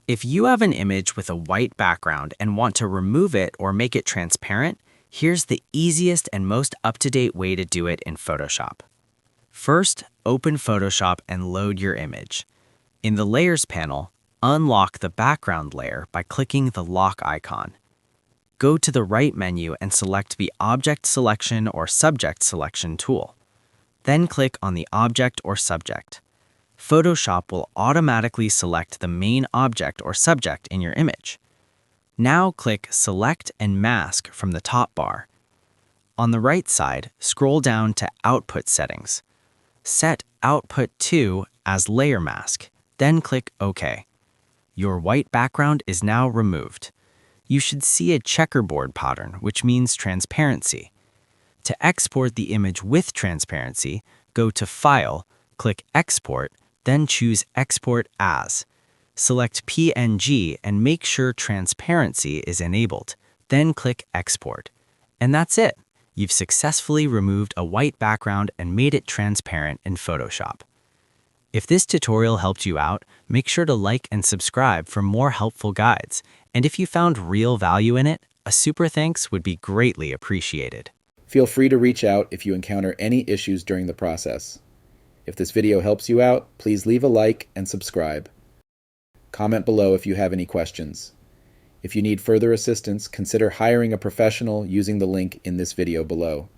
If you have an image with a white background and want to remove it or make it transparent, here's the easiest and most up-to-date way to do it in Photoshop. First, open Photoshop and load your image. In the Layers panel, unlock the background layer by clicking the lock icon. Go to the right menu and select the Object Selection or Subject Selection tool. Then click on the object or subject. Photoshop will automatically select the main object or subject in your image. Now click Select and Mask from the top bar. On the right side, scroll down to Output Settings. Set Output to as Layer Mask, then click OK. Your white background is now removed. You should see a checkerboard pattern, which means transparency. To export the image with transparency, go to File, click Export, then choose Export As. Select PNG and make sure transparency is enabled. Then click Export. And that's it. You've successfully removed a white background and made it transparent in Photoshop. If this tutorial helped you out, make sure to like and subscribe for more helpful guides. And if you found real value in it, a super thanks would be greatly appreciated. Feel free to reach out if you encounter any issues during the process. If this video helps you out, please leave a like and subscribe. Comment below if you have any questions. If you need further assistance, consider hiring a professional using the link in this video below.